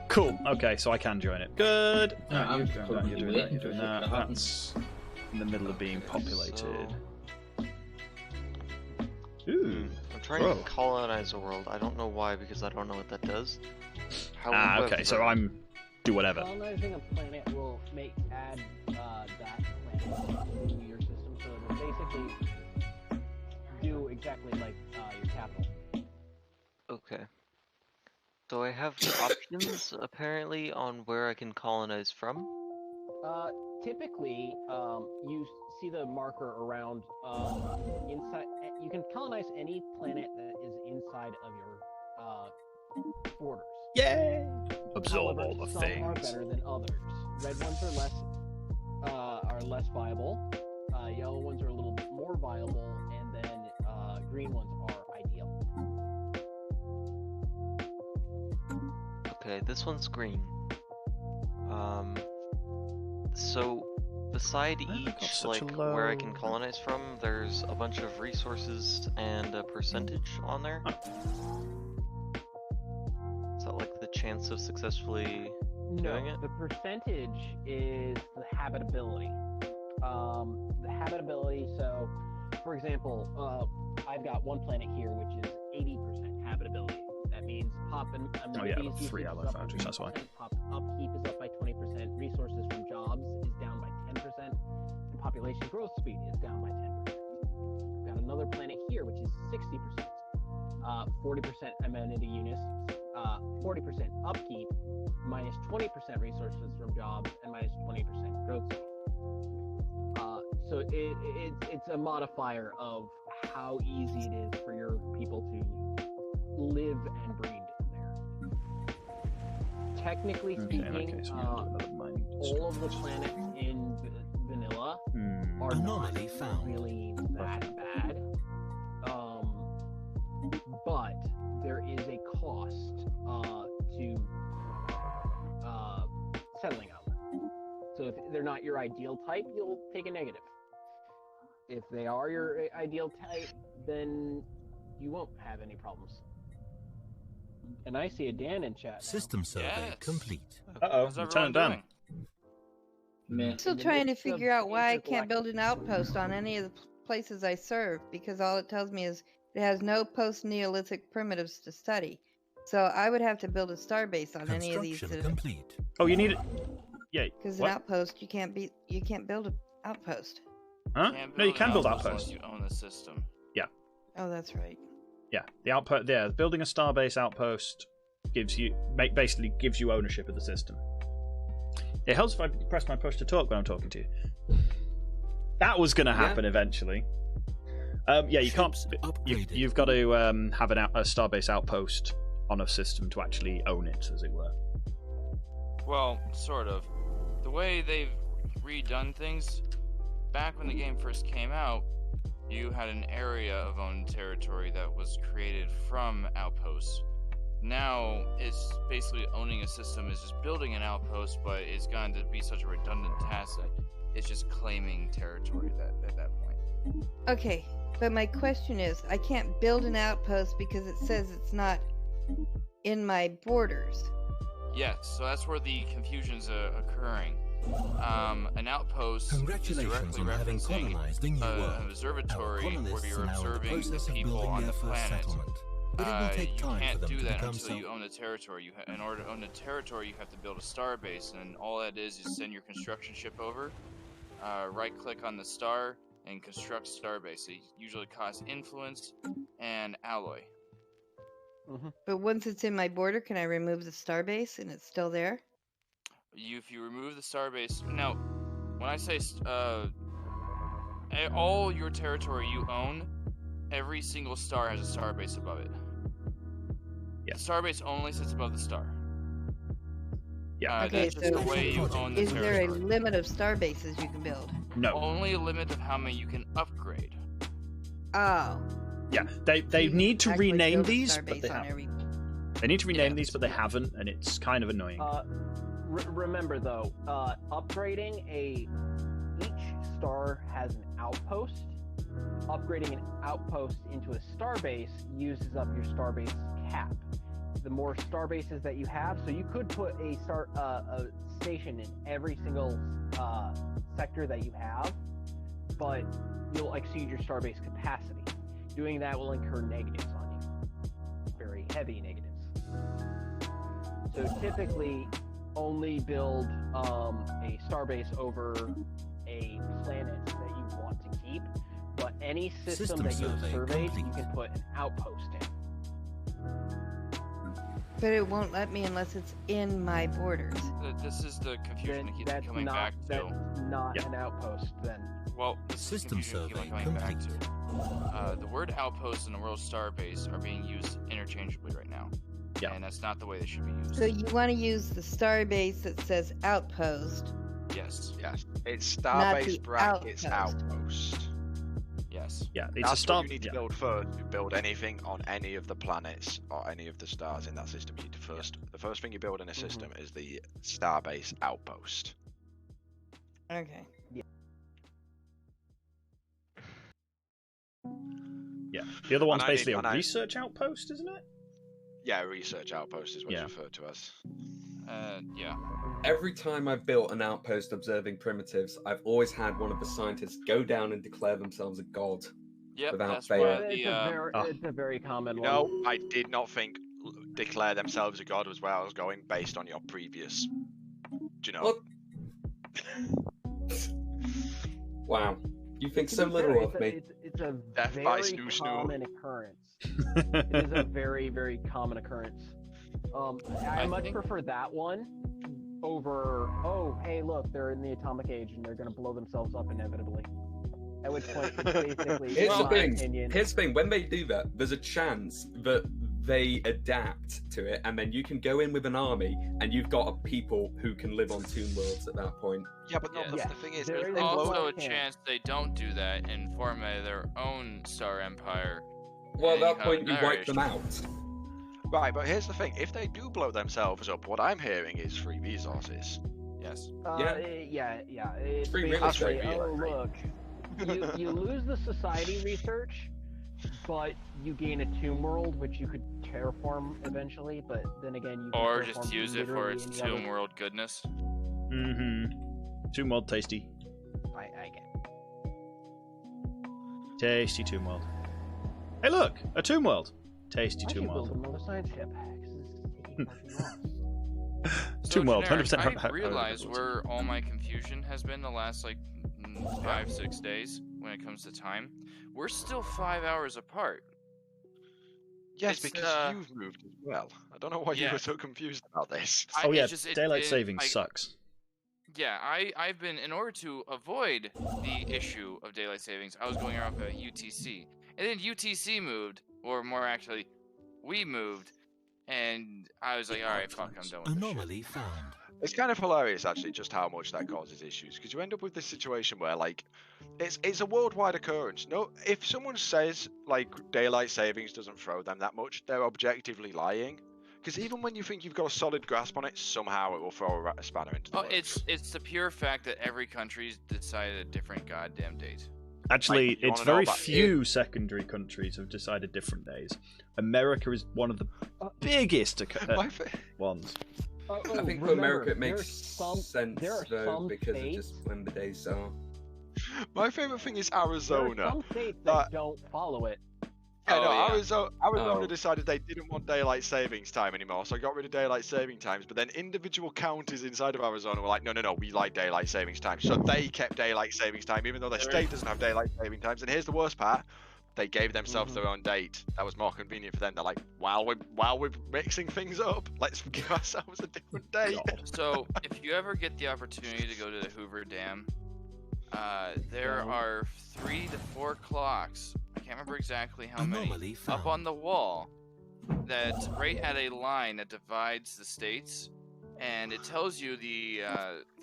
Cool. Okay, so I can join it. Good. Yeah, You're I'm doing that. totally You're doing waiting that. You're doing for it that. to happen. That's in the middle of being populated. So... Ooh. I'm trying to colonize a world. I don't know why, because I don't know what that does. However, Okay, so I'm do whatever. Colonizing a planet will add that planet to your system, so it will basically do exactly like your capital. Okay. So I have options, apparently, on where I can colonize from. Typically, you see the marker around inside. You can colonize any planet that is inside of your borders. Yay! Absorb However, all the some are things. better than others. Red ones are less viable. Yellow ones are a little bit more viable, and then green ones are ideal. Okay, this one's green. So beside each, like where I can colonize from, there's a bunch of resources and a percentage on there. Is that like the chance of successfully doing it? The percentage is the habitability. The habitability, so for example, I've got one planet here which is 80% habitability. That means amenities 3 alloy foundries, that's why. Upkeep is up by 20%, resources from jobs is down by 10%, and population growth speed is down by 10%. We've got another planet here which is 60%, 40% amenity units, 40% upkeep, minus 20% resources from jobs, and minus 20% growth speed. So it's a modifier of how easy it is for your people to live and breed there. Technically speaking, all of the planets in vanilla are not really that bad, but there is a cost to settling out there. So if they're not your ideal type, you'll take a negative. If they are your ideal type, then you won't have any problems. And I see a Dan in chat now. System survey complete. Uh-oh, Lieutenant Dan. I'm still trying to figure out why I can't build an outpost on any of the places I serve, because all it tells me is it has no post-Neolithic primitives to study. So I would have to build a starbase on any of these. Complete. Oh, you need it. Yeah. Because an outpost, you can't build an outpost. Huh? No, you can build outposts. You own the system. Yeah. Oh, that's right. Yeah, the outpost. Yeah, building a starbase outpost basically gives you ownership of the system. It helps if I press my push to talk when I'm talking to you. That was going to happen eventually. Yeah, you can't. You've got to have a starbase outpost on a system to actually own it, as it were. Well, sort of. The way they've redone things, back when the game first came out, you had an area of owned territory that was created from outposts. Now, it's basically owning a system is just building an outpost, but it's going to be such a redundant task that it's just claiming territory at that point. Okay, but my question is, I can't build an outpost because it says it's not in my borders. Yes, so that's where the confusion's occurring. An outpost is directly referencing an observatory where you're observing the people on the planet. You can't do that until you own the territory. In order to own the territory, you have to build a starbase, and all that is send your construction ship over, right-click on the star, and construct starbase. It usually costs influence and alloy. But once it's in my border, can I remove the starbase and it's still there? If you remove the starbase, now, when I say all your territory you own, every single star has a starbase above it. Yeah. The starbase only sits above the star. Yeah. Okay, that's just the way you own the is there territory. a limit of starbases you can build? No. Only a limit of how many you can upgrade. Oh. Yeah, they need to Actually rename build a these, but starbase they on haven't. every- They need to rename these, but they haven't, and it's kind of annoying. Remember though, upgrading each star has an outpost. upgrading an outpost into a starbase uses up your starbase cap. The more starbases that you have, so you could put a station in every single sector that you have, but you'll exceed your starbase capacity. Doing that will incur negatives on you, very heavy negatives. So typically, only build a starbase over a planet that you want to keep, but any system that you have surveyed, you can put an outpost in. But it won't let me unless it's in my borders. This is the confusion that keeps coming back to. That's not an outpost then. Well, this System is the confusion survey keep coming back to. The word outpost and the word starbase are being used interchangeably right now. Yeah. And that's not the way they should be used. So you want to use the starbase that says outpost. Yes. Yes. It's Not the starbase brackets outpost. outpost. Yes. Yeah, it's That's a star. what you need to build first. You build anything on any of the planets or any of the stars in that system. You need to first. The first thing you build in a system is the starbase outpost. Okay. Yeah. The other one's And I basically need- a and I- research outpost, isn't it? Yeah, research outpost is what Yeah. it's referred to as. Yeah. Every time I've built an outpost observing primitives, I've always had one of the scientists go down and declare themselves a god. Yep, Without that's fail. where It's a very common one. No, I did not think declare themselves a god was where I was going based on your previous. Do you know? Wow. You think To so be little fair, of me. It's a Death by very snoo snoo. common occurrence. It is a very, very common occurrence. I much prefer that one over, oh, hey, look, they're in the atomic age and they're going to blow themselves up inevitably. At which point, it's basically, Here's in the my thing. opinion, Here's the thing. When they do that, there's a chance that they adapt to it, and then you can go in with an army, and you've got people who can live on Tomb Worlds at that point. Yeah, but no, Yeah. the thing is, There if is they Also blow a chance they don't do that and form their own star empire. Well, at and that have point, you wipe marriage. them out. Right, but here's the thing: if they do blow themselves up, what I'm hearing is free resources. Yes. yeah. It's Free real basically, estate. oh, look, you lose the society research, but you gain a tomb world, which you could terraform eventually, but then again, you can Or just terraform use it for literally its any other- Tomb World goodness. Tomb World tasty. I get it. Tasty Tomb World. Hey look! A Tomb World! Tasty I should Tomb build World. another science ship, 'cause this is taking fucking long. Tomb World, generic, 100% I realize where all my confusion has been the last, like, 5-6 days when it comes to time. We're still 5 hours apart. Yes, It's, because you've moved as well. I don't know why you yeah. were so confused about this. Oh yeah, it's just- daylight savings I- sucks. Yeah, I've been, in order to avoid the issue of daylight savings, I was going off of UTC. And then UTC moved, or more actually, we moved, and I was like, alright, fuck, I'm done with this shit. Anomaly found. It's kind of hilarious, actually, just how much that causes issues. Because you end up with this situation where, like, it's a worldwide occurrence. No, if someone says like daylight savings doesn't throw them that much, they're objectively lying. Because even when you think you've got a solid grasp on it, somehow it will throw a spanner into the Oh, works. it's the pure fact that every country's decided a different goddamn date. Actually, Like, you it's wanna know very about- few secondary countries have decided different days. America is one of the biggest My fa- ones. Oh, I think for remember, America it there makes are some, sense there are though some because states, of just when the days are. My favorite thing is there are Arizona. some states that Uh, don't follow it. Yeah, Oh, no, yeah. Arizona Oh. decided they didn't want daylight savings time anymore, so I got rid of daylight saving times. But then individual counties inside of Arizona were like, no, we like daylight savings time. So they kept daylight savings time, even though their state doesn't have daylight saving times. And here's the worst part: they gave themselves their own date. That was more convenient for them. They're like, while we're mixing things up, let's give ourselves a different date. So, if you ever get the opportunity to go to the Hoover Dam, there are 3 to 4 clocks. I can't remember exactly how many. Anomaly found. Up on the wall, that's right at a line that divides the states, and it tells you the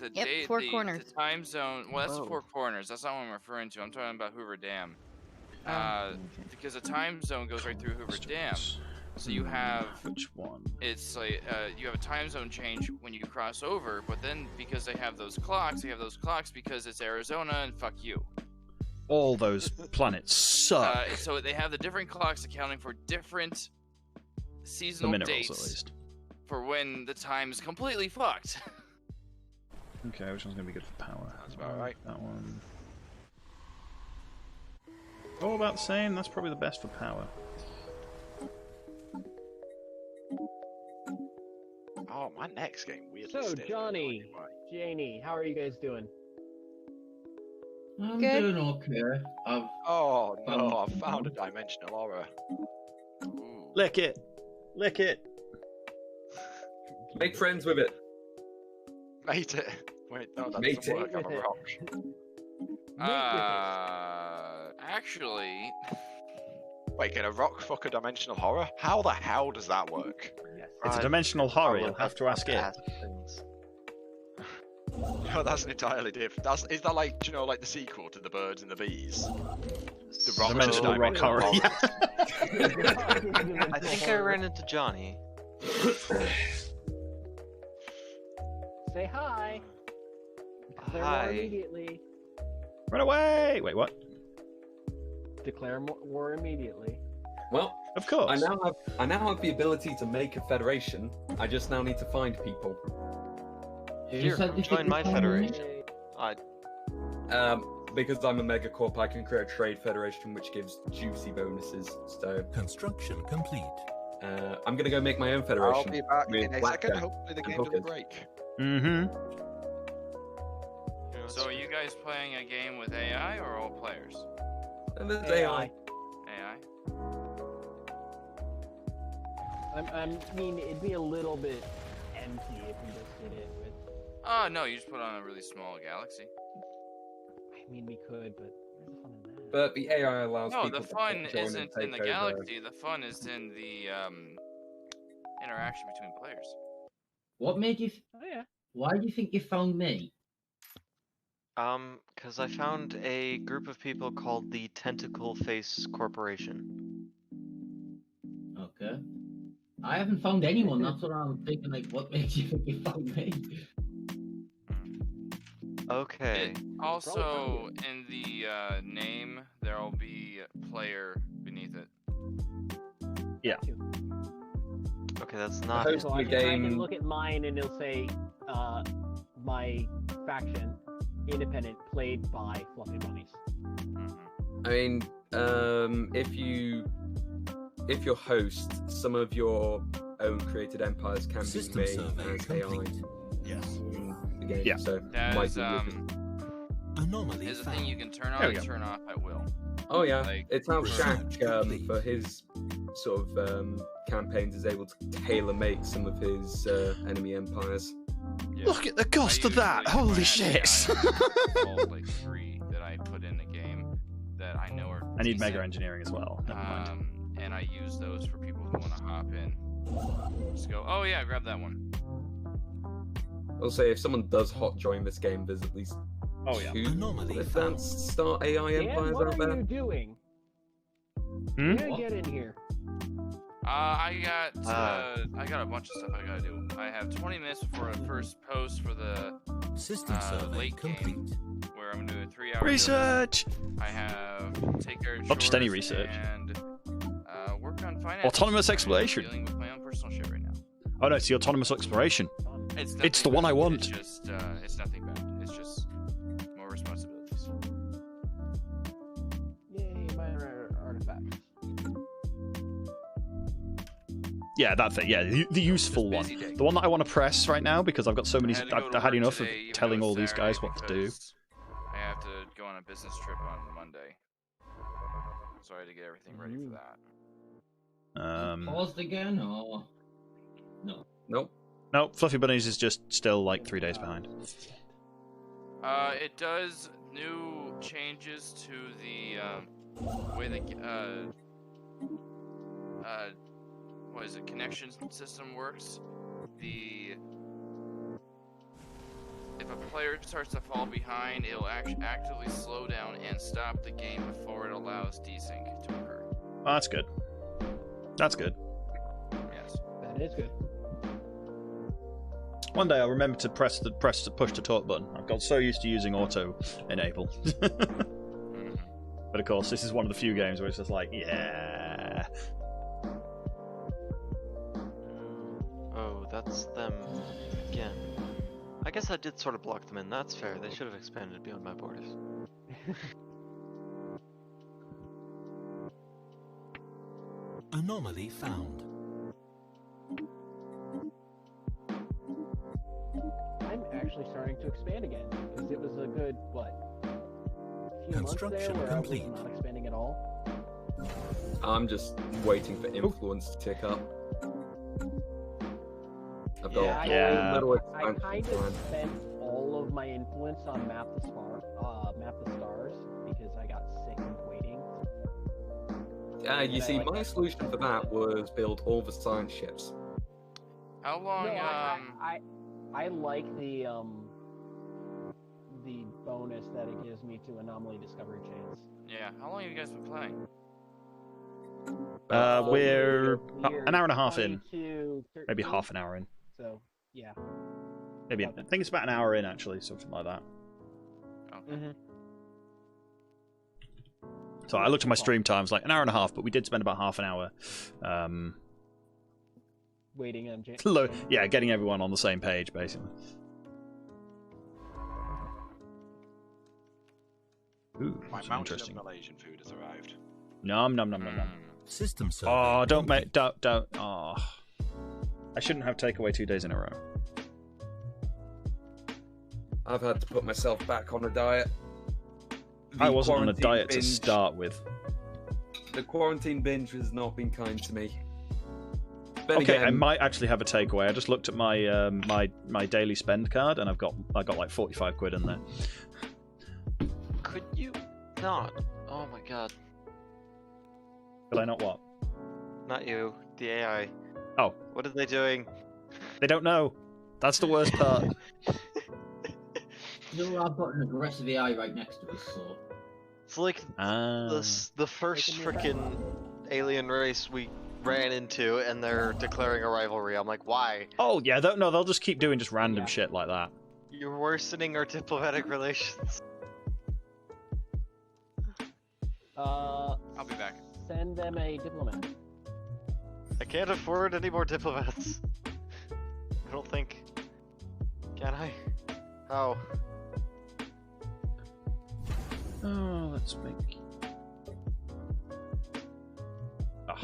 Yep, date, four the corners. time zone. Well, that's Oh. 4 corners. That's not what I'm referring to. I'm talking about Hoover Dam. Oh, Because the time zone goes right through Hoover Dam. So you have Which one? it's like you have a time zone change when you cross over, but then because they have those clocks because it's Arizona and fuck you. All those planets suck. So they have the different clocks accounting for different seasonal The minerals, dates at least. for when the time is completely fucked. Okay, which one's going to be good for power? That's about right. That one. All about the same. That's probably the best for power. Oh, my next game weirdly So, stayed Johnny, why. Janie, how are you guys doing? I'm Good. doing okay. Oh no, I found a dimensional horror. Ooh. Lick it. Lick it. Make friends with it. Mate it. Wait, no, that Mate doesn't it. work. I'm a With it. rock. Actually, Wait, can a rock fuck a dimensional horror? How the hell does that work? Yes. It's a dimensional horror. You'll have to ask it. Things. No, that's an entirely different. Is that like, do you know, like the sequel to The Birds and the Bees? The rock Dimensional rock horror. Yeah. I think I ran into Johnny. Say hi. Declare Hi. war immediately. Run away! Wait, what? Declare war immediately. Well, Of course. I now have the ability to make a federation. I just now need to find people. Here, come join my federation. Because I'm a megacorp, I can create a trade federation which gives juicy bonuses. So Construction complete. I'm gonna go make my own federation. I'll be back with in a Blackjack second. Hopefully the and game doesn't hookers. break. Mm-hmm. so are you guys playing a game with AI or all players? And there's AI. AI. AI? I mean, it'd be a little bit empty if we just did it with. Oh no, you just put on a really small galaxy. I mean, we could, but where's the fun in that? But the AI allows No, people the fun to join and isn't take in the over. galaxy. The fun is in the interaction between players. What made you? Oh yeah. Why do you think you found me? Because I found a group of people called the Tentacle Face Corporation. Okay. I haven't found anyone. That's what I'm thinking. Like, what makes you think you found me? Okay. Also, in the name, there'll be player beneath it. Okay, that's not. host So I the can, I game- can look at mine and it'll say, my faction, independent, played by Fluffy Bunnies. I mean, if you're host, some of your own created empires can System be made survey as AI complete. in the game. Yeah. So That might is, be worth it. Anomaly is a thing found. you can turn There on we and go. turn off at will. Oh yeah, like, it's how research Shaq complete. for his sort of campaigns is able to tailor make some of his enemy empires. Yeah. Look at the cost of that! I usually, Holy if I had shit! AI, I like 3 that I put in the game that I know are I need decent. mega engineering as well. Never mind. And I use those for people who want to hop in. Just go, oh yeah, grab that one. I'll say if someone does hot join this game, there's at least Oh yeah. 2 Anomaly advanced start AI Dan, empires what out are there. you doing? Hmm? You gotta get in here. I got a bunch of stuff I gotta do. I have 20 minutes before the first post for the System survey late complete. game, where I'm gonna do a 3-hour Research! I have take care of Not just any chores research. and work on finance. Autonomous exploration. Dealing with my own personal shit right now. Oh no, it's the autonomous exploration. It's It's the nothing one I bad. want. It's just it's nothing bad. It's just more responsibilities. Yay, minor artifacts. Yeah, that thing. Yeah, the useful one. Busy day. The one that I want to press right now because I've got so many. I had to go to I've had work enough today, of even telling though all it's these guys Saturday, what to do. because I have to go on a business trip on Monday, so I had to get everything ready for that. Paused again, or no? Nope. No, Fluffy Bunnies is just still like 3 days behind. It does new changes to the way the what is it, connection system works. If a player starts to fall behind, it'll actively slow down and stop the game before it allows desync to occur. Oh, that's good. That's good. Yes. That is good. One day I'll remember to push the talk button. I've got so used to using auto enable. But of course, this is one of the few games where it's just like, yeah. Oh, that's them again. I guess I did sort of block them in. That's fair. They should have expanded beyond my borders. Anomaly found. I'm actually starting to expand again because it was a good few months there Construction where complete. I was not expanding at all. I'm just waiting for influence to tick up. I've got Yeah. a little I expansion kind plan. of spent all of my influence on Map the Stars because I got sick of waiting. You see, my solution for that was build all the science ships. How long? No, I like the bonus that it gives me to anomaly discovery chance. Yeah. How long have you guys been playing? We're We're an hour and a half in. 22, Maybe 13, half an hour in. So yeah. Maybe I think it's about an hour in actually, something like that. Mm-hmm. So I looked at my stream times, like an hour and a half, but we did spend about half an hour. Waiting on Yeah, getting everyone on the same page, basically. Ooh, My that's mountain interesting. of Malaysian food has arrived. Nom nom nom nom nom. System survey. Oh, don't make don't. Oh, I shouldn't have takeaway 2 days in a row. I've had to put myself back on a diet. I The wasn't on a quarantine diet to binge- start with. The quarantine binge has not been kind to me. Then Okay, again, I might actually have a takeaway. I just looked at my my daily spend card, and I got like 45 quid in there. Could you not? Oh my god. Could I not what? Not you. The AI. Oh, What are they doing? they don't know. That's the worst part. No, I've got an aggressive AI right next to us, so. It's like the first frickin' alien race we ran into, and they're declaring a rivalry. I'm like, why? Oh yeah, they'll just keep doing just random shit like that. You're worsening our diplomatic relations. I'll be back. Send them a diplomat. I can't afford any more diplomats. I don't think. Can I? How? Oh, let's make. Ah.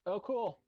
Oh, cool.